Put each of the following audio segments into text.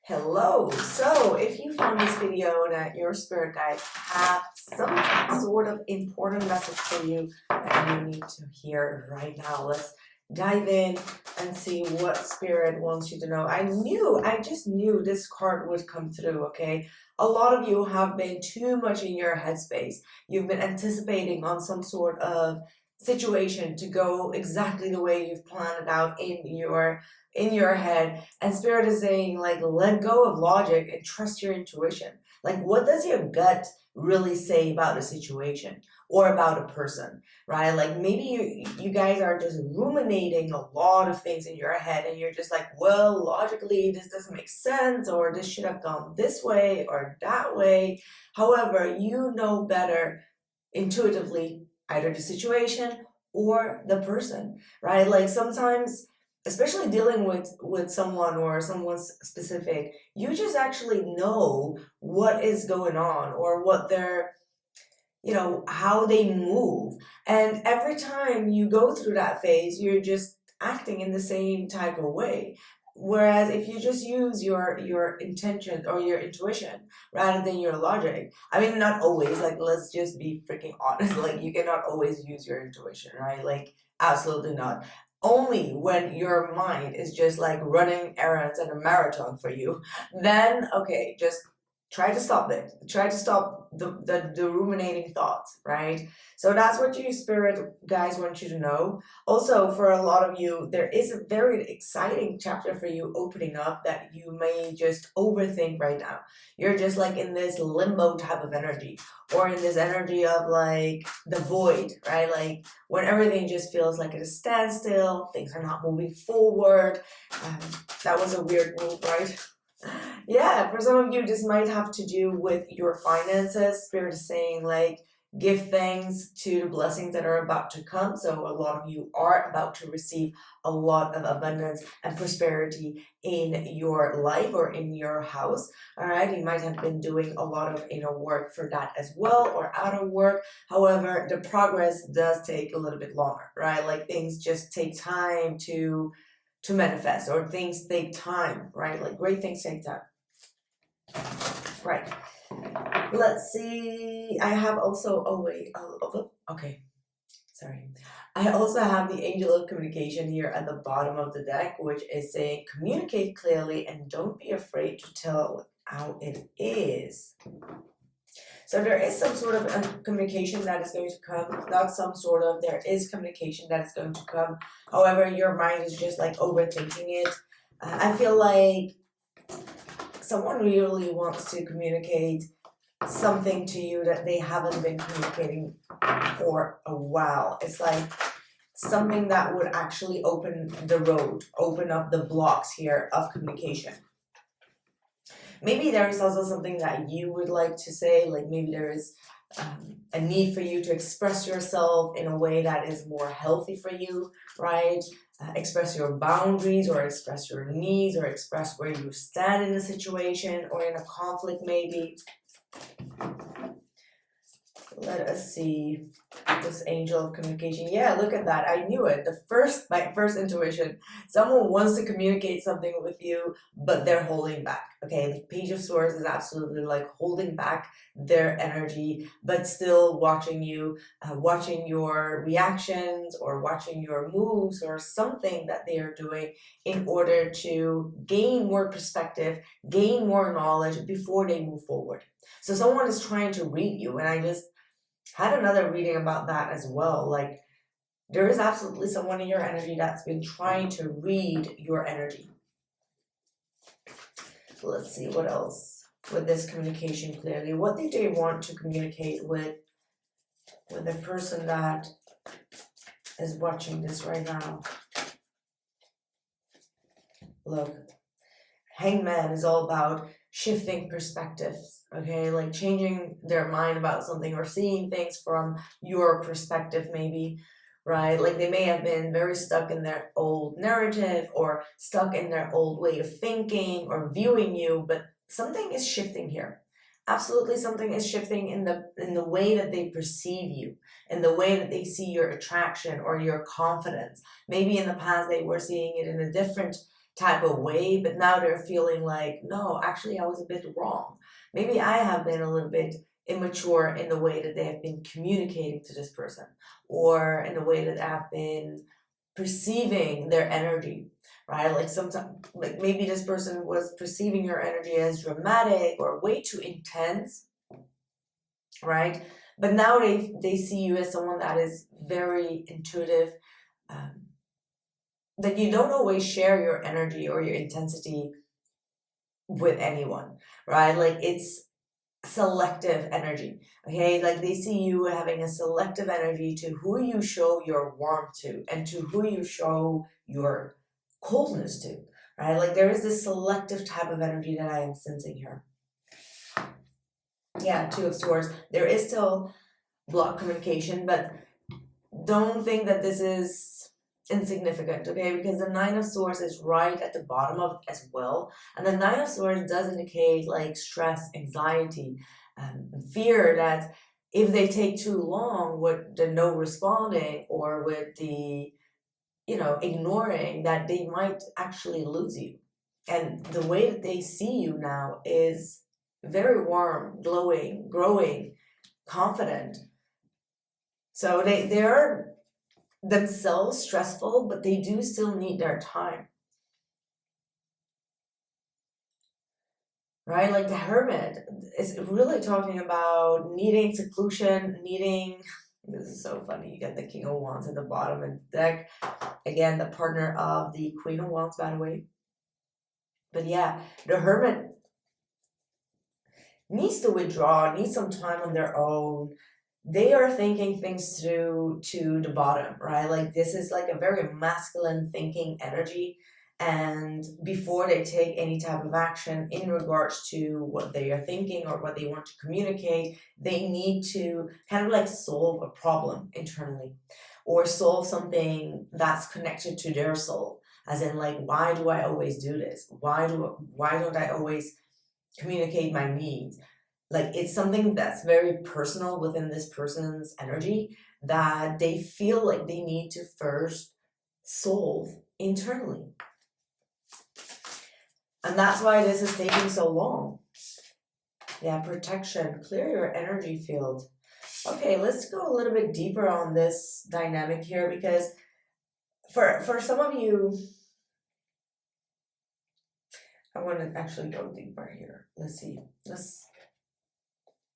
Hello. So if you found this video that your spirit guides have some sort of important message for you that you need to hear right now, let's dive in and see what spirit wants you to know. I just knew this card would come through, okay? A lot of you have been too much in your headspace. You've been anticipating on some sort of situation to go exactly the way you've planned it out in your head, and spirit is saying, like, let go of logic and trust your intuition. Like, what does your gut really say about a situation or about a person, right? Like, maybe you guys are just ruminating a lot of things in your head, and you're just like, well, logically this doesn't make sense, or this should have gone this way or that way. However, you know better intuitively either the situation or the person, right? Like, sometimes, especially dealing with someone or someone specific, you just actually know what is going on, or what they're, how they move. And every time you go through that phase, you're just acting in the same type of way. Whereas if you just use your intention or your intuition rather than your logic, I mean, not always, like, let's just be freaking honest, like, you cannot always use your intuition, right? Like, absolutely not. Only when your mind is just like running errands and a marathon for you, then okay, just try to stop it. Try to stop the ruminating thoughts, right? So that's what your spirit guys want you to know. Also, for a lot of you, there is a very exciting chapter for you opening up that you may just overthink right now. You're just like in this limbo type of energy, or in this energy of like the void, right? Like, when everything just feels like at a standstill, things are not moving forward. That was a weird move, right? Yeah, for some of you, this might have to do with your finances. Spirit is saying, like, give thanks to the blessings that are about to come. So a lot of you are about to receive a lot of abundance and prosperity in your life or in your house. All right, you might have been doing a lot of inner work for that as well, or outer work. However, the progress does take a little bit longer, right? Like, things just take time to manifest, or things take time, right? Like, great things take time. Right. Let's see. I have also, oh wait, okay. Sorry. I also have the angel of communication here at the bottom of the deck, which is saying, communicate clearly and don't be afraid to tell how it is. So there is some sort of communication that is going to come, not some sort of, there is communication that is going to come. However, your mind is just like overthinking it. I feel like someone really wants to communicate something to you that they haven't been communicating for a while. It's like something that would actually open the road, open up the blocks here of communication. Maybe there is also something that you would like to say, like maybe there is a need for you to express yourself in a way that is more healthy for you, right? Express your boundaries, or express your needs, or express where you stand in a situation or in a conflict maybe. Let us see this angel of communication. Yeah, look at that. I knew it. My first intuition. Someone wants to communicate something with you, but they're holding back. Okay, the Page of Swords is absolutely like holding back their energy, but still watching you, watching your reactions, or watching your moves, or something that they are doing in order to gain more perspective, gain more knowledge before they move forward. So someone is trying to read you, and I just had another reading about that as well. Like, there is absolutely someone in your energy that's been trying to read your energy. So let's see what else with this communication clearly. What do they want to communicate with the person that is watching this right now? Look, Hangman is all about shifting perspectives, okay? Like changing their mind about something, or seeing things from your perspective maybe, right? Like, they may have been very stuck in their old narrative, or stuck in their old way of thinking or viewing you, but something is shifting here. absolutely something is shifting in the way that they perceive you, in the way that they see your attraction or your confidence. Maybe in the past they were seeing it in a different type of way, but now they're feeling like, no, actually I was a bit wrong. Maybe I have been a little bit immature in the way that they have been communicating to this person, or in the way that I've been perceiving their energy, right? Like sometimes, like maybe this person was perceiving your energy as dramatic or way too intense, right? But now they see you as someone that is very intuitive, that you don't always share your energy or your intensity with anyone, right? Like it's selective energy, okay? Like they see you having a selective energy to who you show your warmth to and to who you show your coldness to, right? Like there is this selective type of energy that I am sensing here. Yeah, Two of Swords. There is still block communication, but don't think that this is insignificant, okay? Because the Nine of Swords is right at the bottom of it as well. And the Nine of Swords does indicate like stress, anxiety, fear that if they take too long with the no responding or with the, ignoring, that they might actually lose you. And the way that they see you now is very warm, glowing, growing, confident. So they're themselves stressful, but they do still need their time. Right? Like the Hermit is really talking about needing seclusion, this is so funny. You get the King of Wands at the bottom of the deck. Again, the partner of the Queen of Wands, by the way. But yeah, the Hermit needs to withdraw, needs some time on their own. They are thinking things through to the bottom, right? Like this is like a very masculine thinking energy. And before they take any type of action in regards to what they are thinking or what they want to communicate, they need to kind of like solve a problem internally or solve something that's connected to their soul. As in like, why do I always do this? Why don't I always communicate my needs? Like it's something that's very personal within this person's energy that they feel like they need to first solve internally. And that's why this is taking so long. Yeah, protection, clear your energy field. Okay, let's go a little bit deeper on this dynamic here, because for some of you, I want to actually go deeper here. Let's see. Let's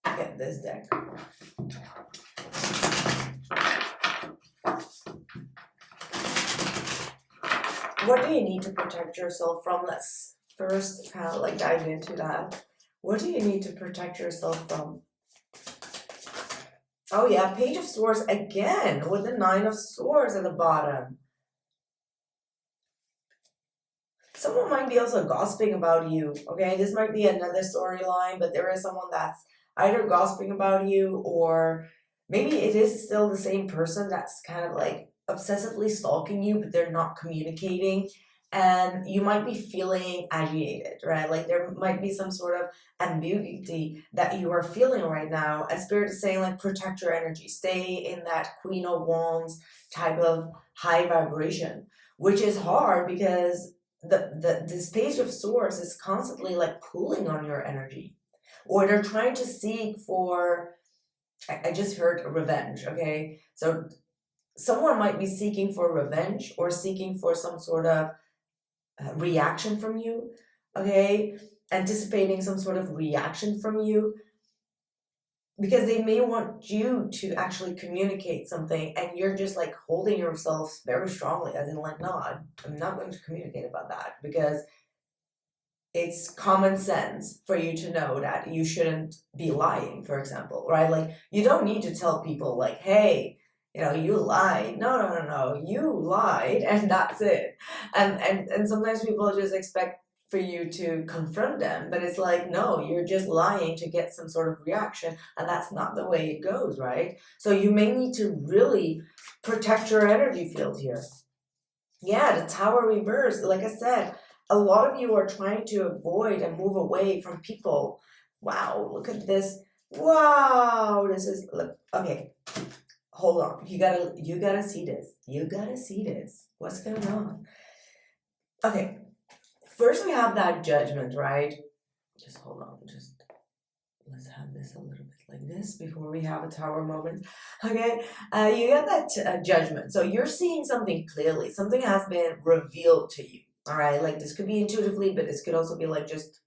get this deck. What do you need to protect yourself from? Let's first kind of like dive into that. What do you need to protect yourself from? Oh yeah, Page of Swords again with the Nine of Swords at the bottom. Someone might be also gossiping about you, okay? This might be another storyline, but there is someone that's either gossiping about you, or maybe it is still the same person that's kind of like obsessively stalking you, but they're not communicating. And you might be feeling agitated, right? Like there might be some sort of ambiguity that you are feeling right now. And Spirit is saying like, protect your energy. Stay in that Queen of Wands type of high vibration, which is hard because this Page of Swords is constantly like pulling on your energy, or they're trying to seek for, I just heard revenge, okay? So someone might be seeking for revenge or seeking for some sort of reaction from you, okay? Anticipating some sort of reaction from you, because they may want you to actually communicate something and you're just like holding yourself very strongly, as in like, no, I'm not going to communicate about that, because it's common sense for you to know that you shouldn't be lying, for example, right? Like you don't need to tell people like, hey, you lied. No, you lied, and that's it. And sometimes people just expect for you to confront them, but it's like, no, you're just lying to get some sort of reaction, and that's not the way it goes, right? So you may need to really protect your energy field here. Yeah, the Tower reverse, like I said, a lot of you are trying to avoid and move away from people Wow, look at this. Wow, this is, look, okay. Hold on. You gotta see this. You gotta see this. What's going on? Okay. First we have that Judgment, right? Just hold on. Just let's have this a little bit like this before we have a Tower moment. Okay. You got that Judgment. So you're seeing something clearly. Something has been revealed to you. All right. Like this could be intuitively, but this could also be like just,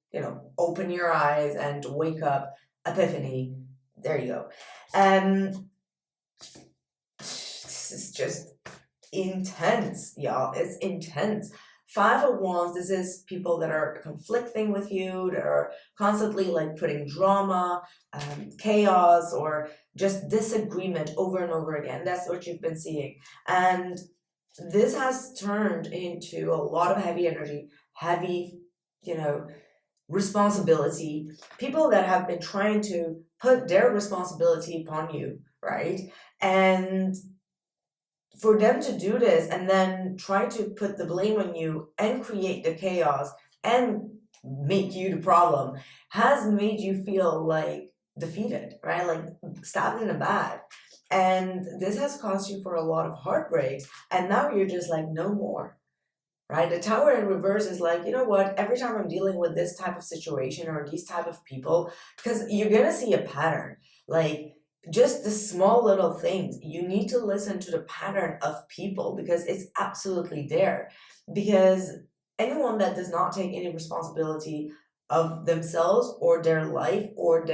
open your eyes and wake up. Epiphany. There you go. This is just intense, y'all. It's intense. 5 of Wands, this is people that are conflicting with you, that are constantly like putting drama, chaos, or just disagreement over and over again. That's what you've been seeing. And this has turned into a lot of heavy energy, heavy, responsibility. People that have been trying to put their responsibility upon you, right? And for them to do this and then try to put the blame on you and create the chaos and make you the problem has made you feel like defeated, right? Like stabbed in the back. And this has caused you for a lot of heartbreaks. And now you're just like, no more, right? The Tower in reverse is like, you know what? Every time I'm dealing with this type of situation or these type of people, because you're going to see a pattern, like, just the small little things. You need to listen to the pattern of people because it's absolutely there. Because anyone that does not take any responsibility of themselves or their life or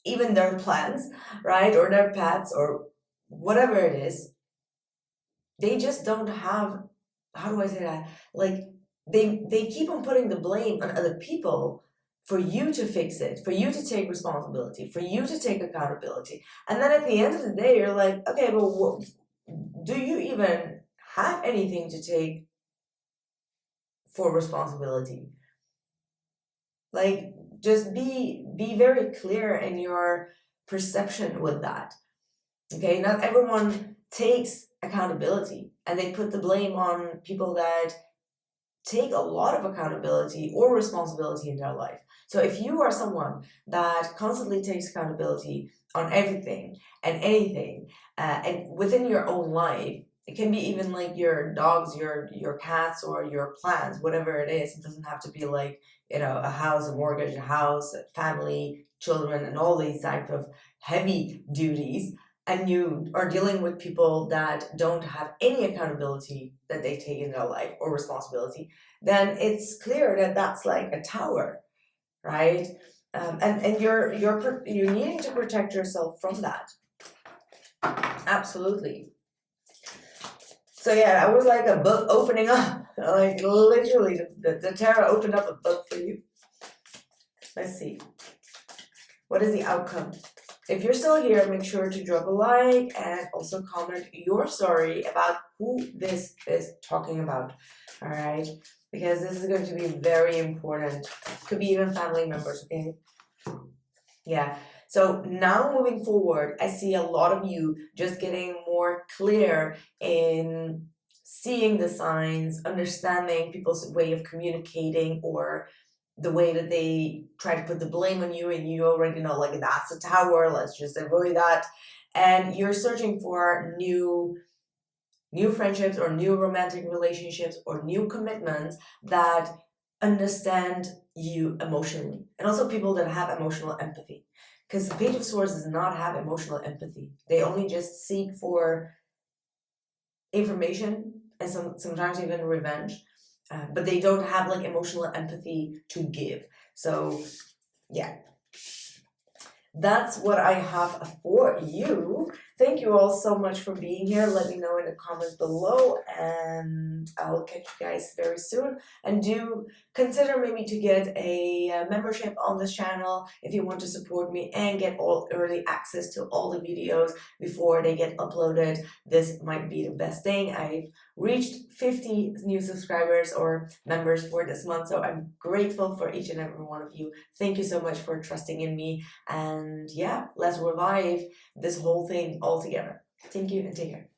even their plans, right? Or their pets or whatever it is, they just don't have, how do I say that? Like they keep on putting the blame on other people for you to fix it, for you to take responsibility, for you to take accountability. And then at the end of the day, you're like, okay, well, do you even have anything to take for responsibility? Like, just be very clear in your perception with that. Okay, not everyone takes accountability, and they put the blame on people that take a lot of accountability or responsibility in their life. So if you are someone that constantly takes accountability on everything and anything, and within your own life, it can be even like your dogs, your cats, or your plans, whatever it is. It doesn't have to be like, a house, a mortgage, a house, a family, children, and all these type of heavy duties. And you are dealing with people that don't have any accountability that they take in their life or responsibility, then it's clear that that's like a tower, right? And you're needing to protect yourself from that. Absolutely. So yeah, that was like a book opening up. Like literally, the tarot opened up a book for you. Let's see. What is the outcome? If you're still here, make sure to drop a like and also comment your story about who this is talking about. All right, because this is going to be very important. Could be even family members. Okay. Yeah. So now moving forward, I see a lot of you just getting more clear in seeing the signs, understanding people's way of communicating, or the way that they try to put the blame on you, and you already know, like, that's a tower, let's just avoid that. And you're searching for new friendships or new romantic relationships or new commitments that understand you emotionally, and also people that have emotional empathy. Because the Page of Swords does not have emotional empathy. They only just seek for information and sometimes even revenge, but they don't have like emotional empathy to give. So yeah, that's what I have for you. Thank you all so much for being here. Let me know in the comments below, and I'll catch you guys very soon. And do consider maybe to get a membership on this channel if you want to support me and get all early access to all the videos before they get uploaded. This might be the best thing. I've reached 50 new subscribers or members for this month, so I'm grateful for each and every one of you. Thank you so much for trusting in me, and yeah, let's revive this whole thing all together. Thank you and take care.